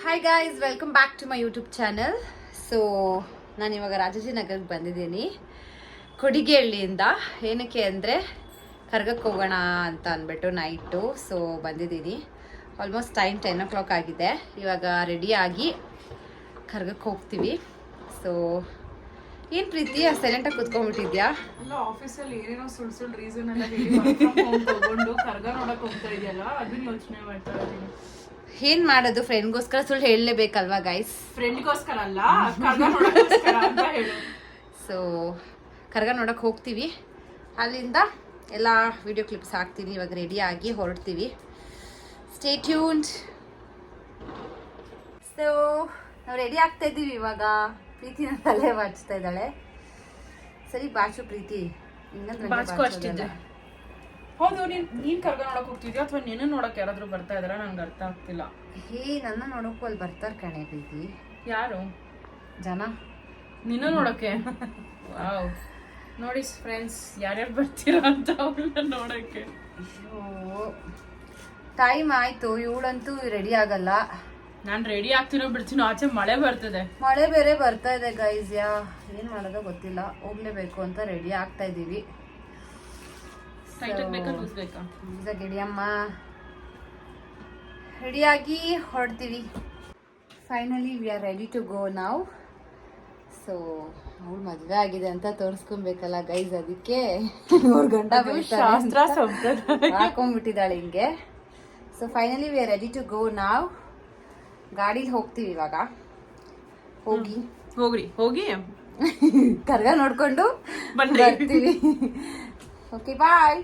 Hi guys, welcome back to my YouTube channel. So ನಾನಿವಾಗ ರಾಜಾಜಿನಗರಕ್ಕೆ ಬಂದಿದ್ದೀನಿ ಕೊಡಿಗೇಹಳ್ಳಿಯಿಂದ. ಏನಕ್ಕೆ ಅಂದರೆ ಕರ್ಗಕ್ಕೆ ಹೋಗೋಣ ಅಂತ ಅಂದ್ಬಿಟ್ಟು ನೈಟು. ಸೊ ಬಂದಿದ್ದೀನಿ. ಆಲ್ಮೋಸ್ಟ್ ಟೈಮ್ 10 o'clock ಆಗಿದೆ. ಇವಾಗ ರೆಡಿಯಾಗಿ ಕರ್ಗಕ್ಕೆ ಹೋಗ್ತೀವಿ. ಸೊ ಏನು ಪ್ರೀತಿ ಸೈಲೆಂಟಾಗಿ ಕುತ್ಕೊಂಡ್ಬಿಟ್ಟಿದ್ಯಾ? ಅಲ್ಲ, ಆಫೀಸಲ್ಲಿ ಏನೇನೋ ಸುಳ್ಳು ರೀಸನ್ ಎಲ್ಲ ಹೇಳಿ ತಗೊಂಡು ಕರ್ಗ ನೋಡಕ್ ಹೋಗ್ತಾ ಇದೆಯಲ್ಲ, ಅದನ್ನ ಯೋಚನೆ ಮಾಡ್ತಾ ಇದ್ದೀನಿ. ಏನ್ ಮಾಡೋದು, ಫ್ರೆಂಡ್ಗೋಸ್ಕರ ಸುಳ್ಳು ಹೇಳಲೇಬೇಕಲ್ವಾ ಗೈಸ್? ಫ್ರೆಂಡ್ಗೋಸ್ಕರ ಅಲ್ಲ, ಕರ್ಗ ನೋಡಕ್ಕೋಸ್ಕರ ಅಂತ ಹೇಳು. ಸೊ ಕರ್ಗ ನೋಡಕ್ಕೆ ಹೋಗ್ತೀವಿ. ಅಲ್ಲಿಂದ ಎಲ್ಲ ವಿಡಿಯೋ ಕ್ಲಿಪ್ಸ್ ಹಾಕ್ತೀನಿ. ಇವಾಗ ರೆಡಿಯಾಗಿ ಹೊರಡ್ತೀವಿ. Stay tuned. ಸೊ ನಾವು ರೆಡಿ ಆಗ್ತಾ ಇದ್ದೀವಿ ಇವಾಗ. ಪ್ರೀತಿನ ತಲೆ ಬಾಚ್ತಾ ಇದ್ದಾಳೆ. ಸರಿ ಬಾಚು ಪ್ರೀತಿ. ಅಷ್ಟಿದ್ದೆ. ಹೌದು, ನೀನ್ ಕರ್ಗ ನೋಡಕ್ ಹೋಗ್ತಿದ್ಯಾ ಅಥವಾ ನಿನ್ನ ನೋಡಕ್ ಯಾರಾದ್ರೂ ಬರ್ತಾ ಇದಾರ? ನಂಗೆ ಅರ್ಥ ಆಗ್ತಿಲ್ಲ. ನನ್ನ ನೋಡಕ್ಕೂ ಅಲ್ಲಿ ಬರ್ತಾರ ಕಣೆ ಪ್ರೀತಿ. ಯಾರು? ಜನ ನಿನ್ನ ನೋಡಕ್ಕೆ. ವಾವ್, ನೋಡಿ ಫ್ರೆಂಡ್ಸ್, ಯಾರ್ಯಾರು ಬರ್ತೀರಾ ಅಂತ ಅವ್ರನ್ನ ನೋಡಕ್ಕೆ. ಟೈಮ್ ಆಯ್ತು. ಇವಳಂತೂ ರೆಡಿ ಆಗಲ್ಲ. ನಾನ್ ರೆಡಿ ಆಗ್ತೀನೋ ಬಿಡ್ತೀನೋ, ಆಚೆ ಮಳೆ ಬರ್ತದೆ. ಮಳೆ ಬೇರೆ ಬರ್ತಾ ಇದೆ ಗೈಸ್. ಏನ್ ಮಾಡೋದೋ ಗೊತ್ತಿಲ್ಲ. ಹೋಗ್ಲೇಬೇಕು ಅಂತ ರೆಡಿ ಆಗ್ತಾ ಇದೀವಿ. ಗಿಡಿಯಮ್ಮ ರೆಡಿಯಾಗಿ ಹೊರಡ್ತೀವಿ. Finally we are ready to go ನಾವ್. ಸೊ ಅವಳು ಮದುವೆ ಆಗಿದೆ ಅಂತ ತೋರಿಸ್ಕೊಬೇಕಲ್ಲ ಗೈಸ್, ಅದಕ್ಕೆ 3 ಗಂಟೆ ಶಾಸ್ತ್ರ ಹಾಕೊಂಡ್ಬಿಟ್ಟಿದ್ದಾಳೆ ಹಿಂಗೆ. So finally we are ready to go ನಾವ್. ಗಾಡಿಲಿ ಹೋಗ್ತೀವಿ ಇವಾಗ. ಹೋಗಿ ಕರ್ಗ ನೋಡ್ಕೊಂಡು ಬರ್ತೀವಿ. Okay bye.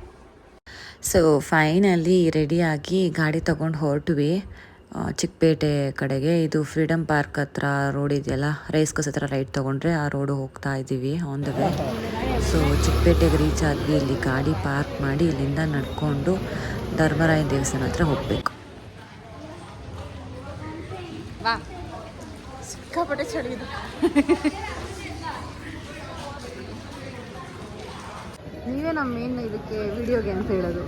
ಸೊ ಫೈನಲಿ ರೆಡಿಯಾಗಿ ಗಾಡಿ ತಗೊಂಡು ಹೊರಟ್ವಿ ಚಿಕ್ಕಪೇಟೆ ಕಡೆಗೆ. ಇದು ಫ್ರೀಡಮ್ ಪಾರ್ಕ್ ಹತ್ರ ರೋಡ್ ಇದೆಯಲ್ಲ, ರೈಸ್ ಕೋರ್ಸ್ ಹತ್ರ ರೈಟ್ ತೊಗೊಂಡ್ರೆ ಆ ರೋಡು ಹೋಗ್ತಾ ಇದ್ದೀವಿ ಆನ್ ದ ವೇ. ಸೊ ಚಿಕ್ಕಪೇಟೆಗೆ ರೀಚ್ ಆದ್ವಿ. ಇಲ್ಲಿ ಗಾಡಿ ಪಾರ್ಕ್ ಮಾಡಿ ಇಲ್ಲಿಂದ ನಡ್ಕೊಂಡು ಧರ್ಮರಾಯ ದೇವಸ್ಥಾನ ಹತ್ರ ಹೋಗ್ಬೇಕು. ವಾ, ಸಿಕ್ಕಾಪಟ್ಟೆ ಚಳಿ ಇದೆ. ನೀವೇ ನಮ್ಮ ಮೇನ್ ಇದಕ್ಕೆ ವಿಡಿಯೋಗೆ ಅಂತ ಹೇಳೋದು.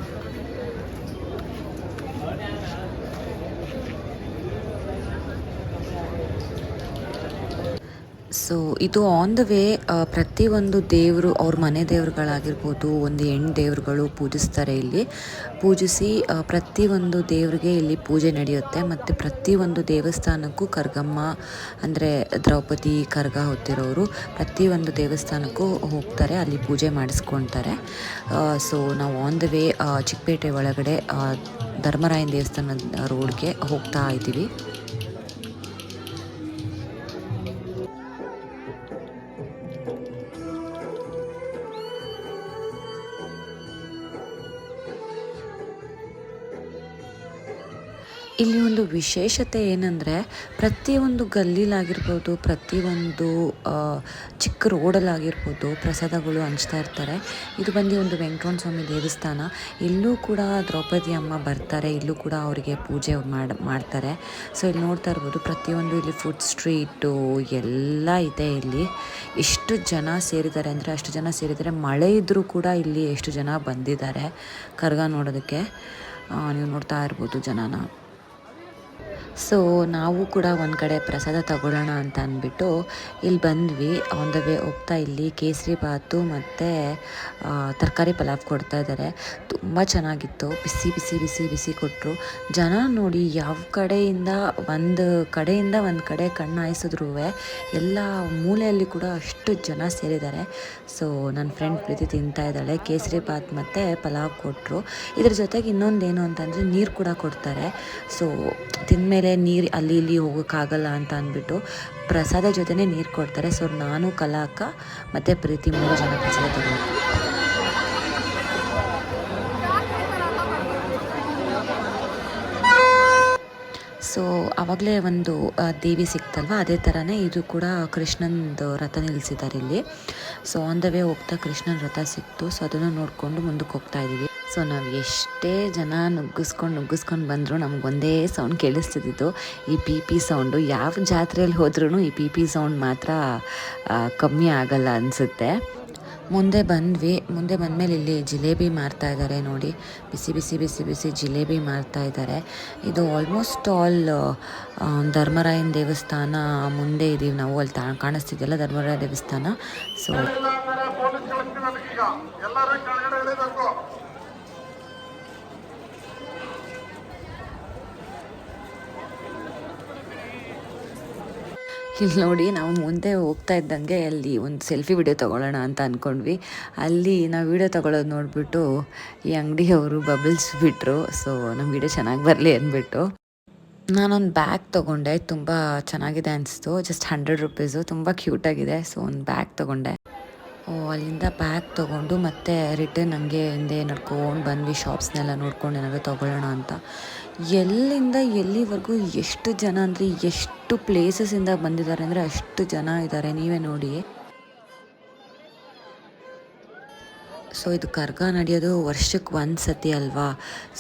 ಸೊ ಇದು ಆನ್ ದ ವೇ ಪ್ರತಿಯೊಂದು ದೇವರು, ಅವ್ರ ಮನೆ ದೇವರುಗಳಾಗಿರ್ಬೋದು, ಒಂದು ಹೆಣ್ಣು ದೇವರುಗಳು ಪೂಜಿಸ್ತಾರೆ ಇಲ್ಲಿ. ಪೂಜಿಸಿ ಪ್ರತಿಯೊಂದು ದೇವರಿಗೆ ಇಲ್ಲಿ ಪೂಜೆ ನಡೆಯುತ್ತೆ. ಮತ್ತು ಪ್ರತಿಯೊಂದು ದೇವಸ್ಥಾನಕ್ಕೂ ಕರ್ಗಮ್ಮ ಅಂದರೆ ದ್ರೌಪದಿ ಕರ್ಗ ಹೊತ್ತಿರೋರು ಪ್ರತಿಯೊಂದು ದೇವಸ್ಥಾನಕ್ಕೂ ಹೋಗ್ತಾರೆ, ಅಲ್ಲಿ ಪೂಜೆ ಮಾಡಿಸ್ಕೊಳ್ತಾರೆ. ಸೊ ನಾವು ಆನ್ ದ ವೇ ಚಿಕ್ಕಪೇಟೆ ಒಳಗಡೆ ಧರ್ಮರಾಯನ ದೇವಸ್ಥಾನದ ರೋಡ್ಗೆ ಹೋಗ್ತಾ ಇದ್ದೀವಿ. ಇಲ್ಲಿ ಒಂದು ವಿಶೇಷತೆ ಏನಂದರೆ, ಪ್ರತಿಯೊಂದು ಗಲ್ಲಿಲಾಗಿರ್ಬೋದು, ಪ್ರತಿಯೊಂದು ಚಿಕ್ಕ ರೋಡಲ್ಲಾಗಿರ್ಬೋದು ಪ್ರಸಾದಗಳು ಹಂಚ್ತಾ ಇರ್ತಾರೆ. ಇದು ಬಂದು ಒಂದು ವೆಂಕಟರಮಣ ಸ್ವಾಮಿ ದೇವಸ್ಥಾನ. ಇಲ್ಲೂ ಕೂಡ ದ್ರೌಪದಿ ಅಮ್ಮ ಬರ್ತಾರೆ, ಇಲ್ಲೂ ಕೂಡ ಅವರಿಗೆ ಪೂಜೆ ಮಾಡ್ತಾರೆ. ಸೊ ಇಲ್ಲಿ ನೋಡ್ತಾ ಇರ್ಬೋದು ಪ್ರತಿಯೊಂದು ಇಲ್ಲಿ ಫುಡ್ ಸ್ಟ್ರೀಟು ಎಲ್ಲ ಇದೆ. ಇಲ್ಲಿ ಎಷ್ಟು ಜನ ಸೇರಿದ್ದಾರೆ ಅಂದರೆ ಅಷ್ಟು ಜನ ಸೇರಿದ್ದಾರೆ. ಮಳೆ ಇದ್ದರೂ ಕೂಡ ಇಲ್ಲಿ ಎಷ್ಟು ಜನ ಬಂದಿದ್ದಾರೆ ಕರ್ಗ ನೋಡೋದಕ್ಕೆ. ನೀವು ನೋಡ್ತಾ ಇರ್ಬೋದು ಜನನ. ಸೊ ನಾವು ಕೂಡ ಒಂದು ಕಡೆ ಪ್ರಸಾದ ತಗೊಳ್ಳೋಣ ಅಂತ ಅಂದ್ಬಿಟ್ಟು ಇಲ್ಲಿ ಬಂದ್ವಿ. ಆನ್ ದ ವೇ ಹೋಗ್ತಾ ಇಲ್ಲಿ ಕೇಸರಿ ಬಾತು ಮತ್ತು ತರಕಾರಿ ಪಲಾವ್ ಕೊಡ್ತಾ ಇದ್ದಾರೆ. ತುಂಬ ಚೆನ್ನಾಗಿತ್ತು. ಬಿಸಿ ಬಿಸಿ ಬಿಸಿ ಬಿಸಿ ಕೊಟ್ಟರು. ಜನ ನೋಡಿ ಯಾವ ಕಡೆಯಿಂದ ಒಂದು ಕಡೆ ಕಣ್ಣು ಹಾಯಿಸಿದ್ರೂ ಎಲ್ಲ ಮೂಲೆಯಲ್ಲಿ ಕೂಡ ಅಷ್ಟು ಜನ ಸೇರಿದ್ದಾರೆ. ಸೊ ನನ್ನ ಫ್ರೆಂಡ್ ಪ್ರೀತಿ ತಿಂತಾ ಇದ್ದಾಳೆ. ಕೇಸರಿ ಬಾತ್ ಮತ್ತು ಪಲಾವ್ ಕೊಟ್ಟರು. ಇದ್ರ ಜೊತೆಗೆ ಇನ್ನೊಂದೇನು ಅಂತಂದರೆ ನೀರು ಕೂಡ ಕೊಡ್ತಾರೆ. ಸೊ ತಿಂದಮೇಲೆ ನೀರು ಅಲ್ಲಿ ಇಲ್ಲಿ ಹೋಗೋಕ್ಕಾಗಲ್ಲ ಅಂತ ಅಂದ್ಬಿಟ್ಟು ಪ್ರಸಾದ ಜೊತೆನೇ ನೀರು ಕೊಡ್ತಾರೆ. ಸೊ ನಾನು, ಕಲಾಕ ಮತ್ತು ಪ್ರೀತಿ 3 ಜನ ಪ್ರಸಾದ ತಗೊಂಡು. ಸೊ ಆವಾಗಲೇ ಒಂದು ದೇವಿ ಸಿಕ್ತಲ್ವ, ಅದೇ ಥರನೇ ಇದು ಕೂಡ ಕೃಷ್ಣಂದು ರಥ ನಿಲ್ಲಿಸಿದ್ದಾರೆ ಇಲ್ಲಿ. ಸೊ ಆನ್ ದ ವೇ ಹೋಗ್ತಾ ಕೃಷ್ಣನ ರಥ ಸಿಕ್ತು. ಸೊ ಅದನ್ನು ನೋಡಿಕೊಂಡು ಮುಂದಕ್ಕೆ ಹೋಗ್ತಾ ಇದ್ದೀವಿ. ಸೊ ನಾವು ಎಷ್ಟೇ ಜನ ನುಗ್ಗಿಸ್ಕೊಂಡು ಬಂದರೂ ನಮ್ಗೆ ಒಂದೇ ಸೌಂಡ್ ಕೇಳಿಸ್ತಿದ್ದು, ಈ ಪಿ ಸೌಂಡು. ಯಾವ ಜಾತ್ರೆಯಲ್ಲಿ ಹೋದ್ರೂ ಈ ಪಿ ಸೌಂಡ್ ಮಾತ್ರ ಕಮ್ಮಿ ಆಗಲ್ಲ ಅನಿಸುತ್ತೆ. ಮುಂದೆ ಬಂದಮೇಲೆ ಇಲ್ಲಿ ಜಿಲೇಬಿ ಮಾರ್ತಾ ಇದ್ದಾರೆ ನೋಡಿ. ಬಿಸಿ ಬಿಸಿ ಬಿಸಿ ಬಿಸಿ ಜಿಲೇಬಿ ಮಾರ್ತಾ ಇದ್ದಾರೆ. ಇದು ಆಲ್ಮೋಸ್ಟ್ ಆಲ್ ಧರ್ಮರಾಯನ ದೇವಸ್ಥಾನ ಮುಂದೆ ಇದ್ದೀವಿ ನಾವು. ಅಲ್ಲಿ ಕಾಣಿಸ್ತಿದೆಯಲ್ಲ ಧರ್ಮರಾಯ ದೇವಸ್ಥಾನ. ಸೊ ಇಲ್ಲಿ ನೋಡಿ, ನಾವು ಮುಂದೆ ಹೋಗ್ತಾ ಇದ್ದಂಗೆ ಅಲ್ಲಿ ಒಂದು ಸೆಲ್ಫಿ ವಿಡಿಯೋ ತೊಗೊಳ್ಳೋಣ ಅಂತ ಅಂದ್ಕೊಂಡ್ವಿ. ಅಲ್ಲಿ ನಾವು ವಿಡಿಯೋ ತೊಗೊಳ್ಳೋದು ನೋಡಿಬಿಟ್ಟು ಈ ಅಂಗಡಿಯವರು ಬಬಲ್ಸ್ ಬಿಟ್ಟರು. ಸೊ ನಮ್ಮ ವಿಡಿಯೋ ಚೆನ್ನಾಗಿ ಬರಲಿ ಅಂದ್ಬಿಟ್ಟು ನಾನೊಂದು ಬ್ಯಾಗ್ ತೊಗೊಂಡೆ. ತುಂಬ ಚೆನ್ನಾಗಿದೆ ಅನಿಸ್ತು. ಜಸ್ಟ್ 100 ರುಪೀಸು, ತುಂಬ ಕ್ಯೂಟಾಗಿದೆ. ಸೊ ಒಂದು ಬ್ಯಾಗ್ ತೊಗೊಂಡೆ. ಅಲ್ಲಿಂದ ಬ್ಯಾಗ್ ತೊಗೊಂಡು ಮತ್ತೆ ರಿಟರ್ನ್ ಹಂಗೆ ಹಿಂದೆ ನಡ್ಕೊಂಡು ಬಂದ್ವಿ. ಶಾಪ್ಸ್ನೆಲ್ಲ ನೋಡ್ಕೊಂಡು ಏನಾದ್ರು ತೊಗೊಳ್ಳೋಣ ಅಂತ. ಎಲ್ಲಿಂದ ಎಲ್ಲಿವರೆಗೂ ಎಷ್ಟು ಜನ ಅಂದರೆ, ಎಷ್ಟು ಪ್ಲೇಸಸ್ಸಿಂದ ಬಂದಿದ್ದಾರೆ ಅಂದರೆ ಅಷ್ಟು ಜನ ಇದ್ದಾರೆ, ನೀವೇ ನೋಡಿ. ಸೊ ಇದು ಕರ್ಗ ನಡೆಯೋದು ವರ್ಷಕ್ಕೆ ಒಂದು ಸತಿ ಅಲ್ವಾ.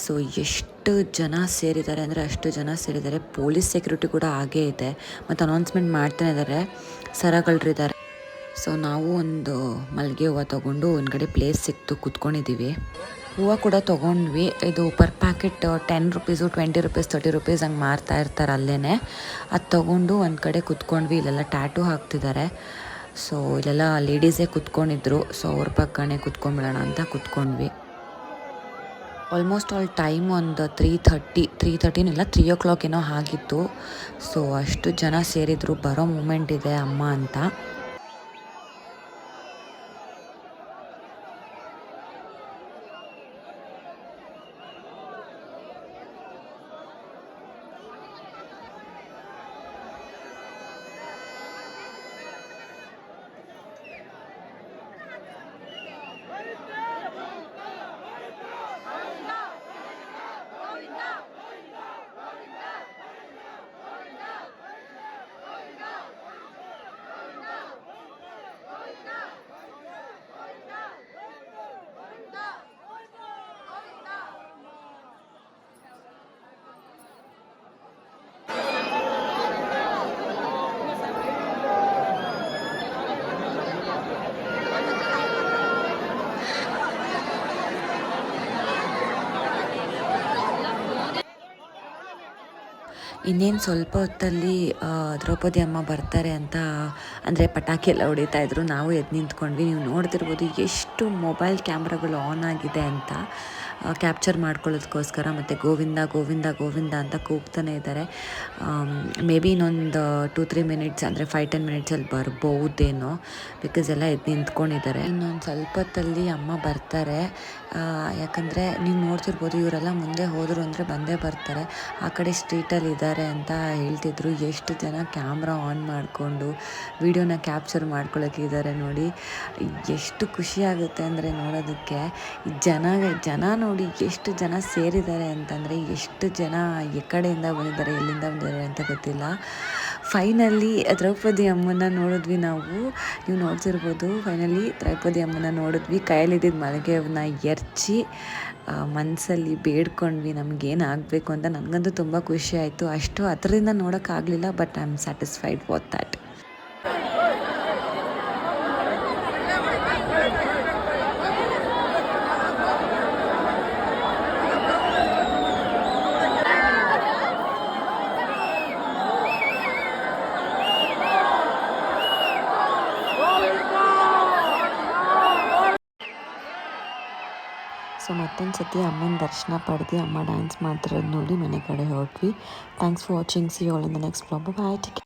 ಸೊ ಎಷ್ಟು ಜನ ಸೇರಿದ್ದಾರೆ ಅಂದರೆ ಅಷ್ಟು ಜನ ಸೇರಿದ್ದಾರೆ. ಪೊಲೀಸ್ ಸೆಕ್ಯೂರಿಟಿ ಕೂಡ ಹಾಗೇ ಇದೆ. ಮತ್ತು ಅನೌನ್ಸ್ಮೆಂಟ್ ಮಾಡ್ತಾನೆ ಇದ್ದಾರೆ, ಸರಗಳರಿದ್ದಾರೆ. ಸೊ ನಾವು ಒಂದು ಮಲ್ಲಿಗೆ ಹೂವು ತೊಗೊಂಡು ಒಂದು ಕಡೆ ಪ್ಲೇಸ್ ಸಿಕ್ತು, ಕೂತ್ಕೊಂಡಿದ್ದೀವಿ. ಹೂವು ಕೂಡ ತೊಗೊಂಡ್ವಿ. ಇದು per packet 10 rupees, 20 rupees, 30 rupees ಹಂಗೆ ಮಾರ್ತಾ ಇರ್ತಾರೆ ಅಲ್ಲೇ. ಅದು ತೊಗೊಂಡು ಒಂದು ಕಡೆ ಕೂತ್ಕೊಂಡ್ವಿ. ಇಲ್ಲೆಲ್ಲ ಟ್ಯಾಟೂ ಹಾಕ್ತಿದ್ದಾರೆ. ಸೊ ಇಲ್ಲೆಲ್ಲ ಲೇಡೀಸೇ ಕೂತ್ಕೊಂಡಿದ್ರು. ಸೊ ಅವ್ರ ಪಕ್ಕನೇ ಕೂತ್ಕೊಂಡ್ಬಿಡೋಣ ಅಂತ ಕೂತ್ಕೊಂಡ್ವಿ. ಆಲ್ಮೋಸ್ಟ್ ಆಲ್ ಟೈಮ್ ಒಂದು 3:30 ಇಲ್ಲ 3 o'clock ಏನೋ ಆಗಿತ್ತು. ಸೊ ಅಷ್ಟು ಜನ ಸೇರಿದ್ರು. ಬರೋ ಮೂಮೆಂಟ್ ಇದೆ ಅಮ್ಮ ಅಂತ. ಇನ್ನೇನು ಸ್ವಲ್ಪ ಹೊತ್ತಲ್ಲಿ ದ್ರೌಪದಿ ಅಮ್ಮ ಬರ್ತಾರೆ ಅಂತ, ಅಂದರೆ ಪಟಾಕಿ ಎಲ್ಲ ಹೊಡಿತಾಯಿದ್ರು. ನಾವು ಎದ್ದು ನಿಂತ್ಕೊಂಡ್ವಿ. ನೀವು ನೋಡ್ತಿರ್ಬೋದು ಎಷ್ಟು ಮೊಬೈಲ್ ಕ್ಯಾಮ್ರಾಗಳು ಆನ್ ಆಗಿದೆ ಅಂತ ಕ್ಯಾಪ್ಚರ್ ಮಾಡ್ಕೊಳ್ಳೋದಕ್ಕೋಸ್ಕರ. ಮತ್ತು ಗೋವಿಂದ ಗೋವಿಂದ ಗೋವಿಂದ ಅಂತ ಕೂಗ್ತಾನೆ ಇದ್ದಾರೆ. ಮೇ ಬಿ ಇನ್ನೊಂದು 2-3 ಮಿನಿಟ್ಸ್ ಅಂದರೆ 5-10 ಮಿನಿಟ್ಸಲ್ಲಿ ಬರ್ಬೋದೇನೋ, ಬಿಕಾಸ್ ಎಲ್ಲ ಎದ್ದು ನಿಂತ್ಕೊಂಡಿದ್ದಾರೆ. ಇನ್ನೊಂದು ಸ್ವಲ್ಪ ಹೊತ್ತಲ್ಲಿ ಅಮ್ಮ ಬರ್ತಾರೆ. ಯಾಕಂದರೆ ನೀವು ನೋಡ್ತಿರ್ಬೋದು, ಇವರೆಲ್ಲ ಮುಂದೆ ಹೋದರು ಅಂದರೆ ಬಂದೇ ಬರ್ತಾರೆ. ಆ ಕಡೆ ಸ್ಟ್ರೀಟಲ್ಲಿ ಇದ್ದಾರೆ ಅಂತ ಹೇಳ್ತಿದ್ರು. ಎಷ್ಟು ಜನ ಕ್ಯಾಮ್ರಾ ಆನ್ ಮಾಡಿಕೊಂಡು ವಿಡಿಯೋನ ಕ್ಯಾಪ್ಚರ್ ಮಾಡ್ಕೊಳ್ಳೋಕ್ಕಿದ್ದಾರೆ ನೋಡಿ. ಎಷ್ಟು ಖುಷಿಯಾಗುತ್ತೆ ಅಂದರೆ ನೋಡೋದಕ್ಕೆ. ಜನ ನೋಡಿ ಎಷ್ಟು ಜನ ಸೇರಿದ್ದಾರೆ ಅಂತಂದರೆ, ಎಷ್ಟು ಜನ ಕಡೆಯಿಂದ ಬಂದಿದ್ದಾರೆ, ಎಲ್ಲಿಂದ ಬಂದಿದ್ದಾರೆ ಅಂತ ಗೊತ್ತಿಲ್ಲ. ಫೈನಲಿ ದ್ರೌಪದಿ ಅಮ್ಮನ ನೋಡಿದ್ವಿ ನಾವು. ನೀವು ನೋಡ್ತಿರ್ಬೋದು, ಫೈನಲಿ ದ್ರೌಪದಿ ಅಮ್ಮನ ನೋಡಿದ್ವಿ. ಕೈಯಲ್ಲಿದ್ದಿದ್ದು ಮಲ್ಲಿಗೆ ಹೂವನ್ನ ಎರಚಿ ಮನಸ್ಸಲ್ಲಿ ಬೇಡ್ಕೊಂಡ್ವಿ ನಮಗೇನು ಆಗಬೇಕು ಅಂತ. ನನಗಂತೂ ತುಂಬ ಖುಷಿ ಆಯಿತು. ಅಷ್ಟು ಹತ್ರದಿಂದ ನೋಡೋಕ್ಕಾಗಲಿಲ್ಲ, but I am satisfied with that. So ಮತ್ತೊಂದು ಸತಿ ಅಮ್ಮನ ದರ್ಶನ ಪಡೆದು ಅಮ್ಮ ಡ್ಯಾನ್ಸ್ ಮಾಡ್ತಿರೋದು ನೋಡಿ ಮನೆ ಕಡೆ ಹೊರಟ್ವಿ. Thanks for watching. See all in the next vlog. Bye.